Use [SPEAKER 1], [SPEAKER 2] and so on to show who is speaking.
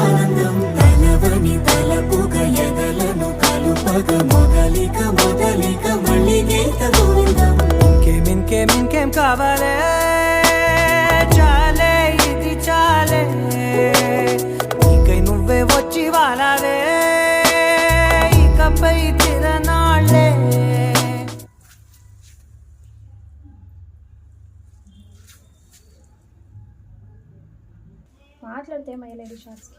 [SPEAKER 1] ఆనందం తలవని తలపుగ ఎదలను కలుపగ మొదలిక మొదలిక మళ్ళీ గీత గోవిందం. ఇంకేం కావాలే చాలే ఇది చాలే నీకై నువ్వే వచ్చి వాలావే ఇకపై తిరనాళ్ళే.
[SPEAKER 2] మాట్లాడితే మైలేడి షార్ట్స్కి